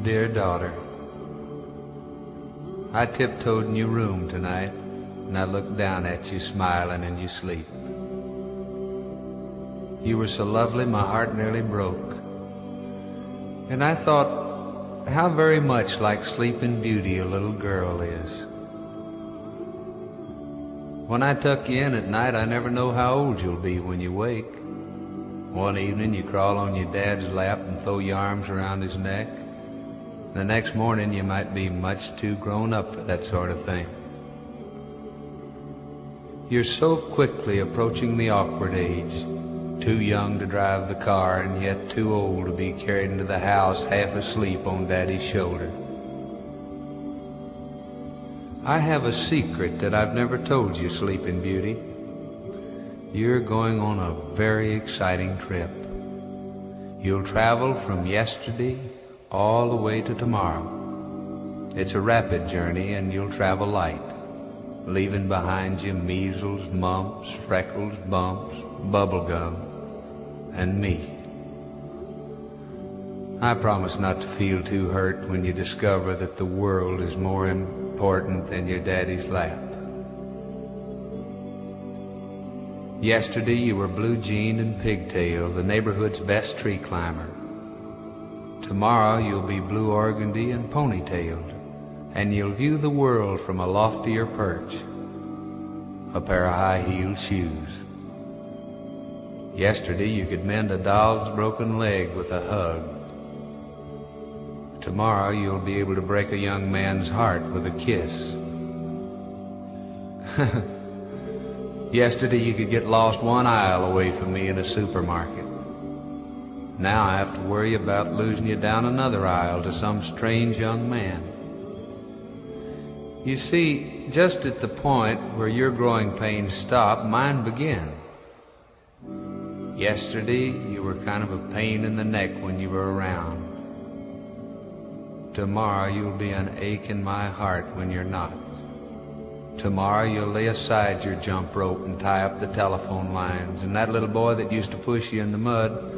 Dear daughter, I tiptoed in your room tonight, and I looked down at you smiling in your sleep. You were so lovely my heart nearly broke. And I thought how very much like Sleeping Beauty a little girl is. When I tuck you in at night, I never know how old you'll be when you wake. One evening you crawl on your dad's lap and throw your arms around his neck. The next morning you might be much too grown up for that sort of thing. You're so quickly approaching the awkward age, too young to drive the car and yet too old to be carried into the house half asleep on Daddy's shoulder. I have a secret that I've never told you, Sleeping Beauty. You're going on a very exciting trip. You'll travel from yesterday all the way to tomorrow. It's a rapid journey and you'll travel light, leaving behind you measles, mumps, freckles, bumps, bubble gum, and me. I promise not to feel too hurt when you discover that the world is more important than your daddy's lap. Yesterday you were blue-jeaned and pigtail, the neighborhood's best tree climber. Tomorrow you'll be blue organdy and ponytailed, and you'll view the world from a loftier perch, a pair of high-heeled shoes. Yesterday you could mend a doll's broken leg with a hug. Tomorrow you'll be able to break a young man's heart with a kiss. Yesterday you could get lost one aisle away from me in a supermarket. Now I have to worry about losing you down another aisle to some strange young man. You see, just at the point where your growing pains stop, mine begin. Yesterday you were kind of a pain in the neck when you were around. Tomorrow you'll be an ache in my heart when you're not. Tomorrow you'll lay aside your jump rope and tie up the telephone lines, and that little boy that used to push you in the mud,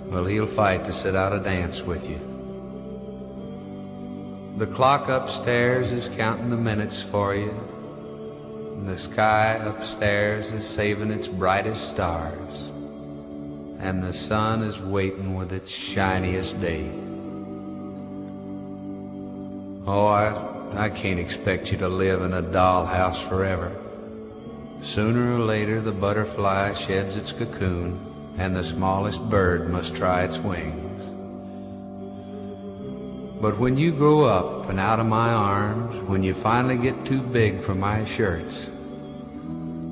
well, he'll fight to sit out a dance with you. The clock upstairs is counting the minutes for you, and the sky upstairs is saving its brightest stars, and the sun is waiting with its shiniest day. Oh, I can't expect you to live in a dollhouse forever. Sooner or later the butterfly sheds its cocoon, and the smallest bird must try its wings. But when you grow up and out of my arms, when you finally get too big for my shirts,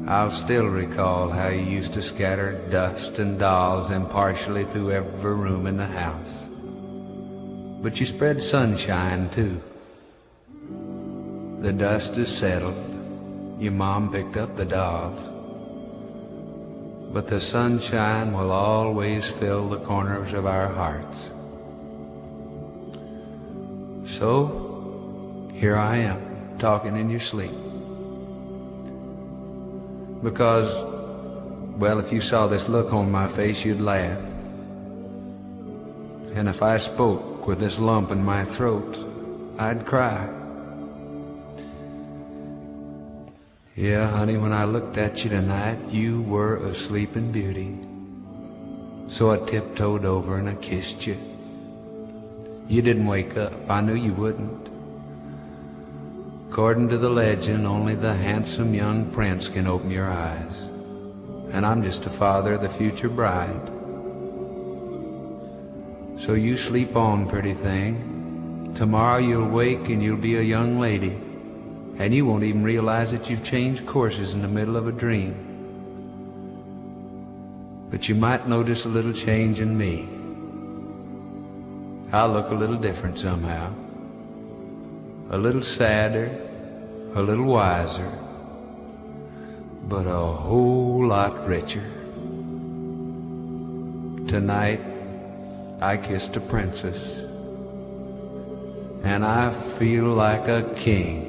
I'll still recall how you used to scatter dust and dolls impartially through every room in the house. But you spread sunshine too. The dust is settled. Your mom picked up the dolls. But the sunshine will always fill the corners of our hearts. So, here I am, talking in your sleep. Because, well, if you saw this look on my face, you'd laugh. And if I spoke with this lump in my throat, I'd cry. Yeah, honey, when I looked at you tonight, you were a sleeping beauty. So I tiptoed over and I kissed you. You didn't wake up. I knew you wouldn't. According to the legend, only the handsome young prince can open your eyes. And I'm just a father of the future bride. So you sleep on, pretty thing. Tomorrow you'll wake and you'll be a young lady. And you won't even realize that you've changed courses in the middle of a dream. But you might notice a little change in me. I'll look a little different somehow. A little sadder, a little wiser, but a whole lot richer. Tonight, I kissed a princess, and I feel like a king.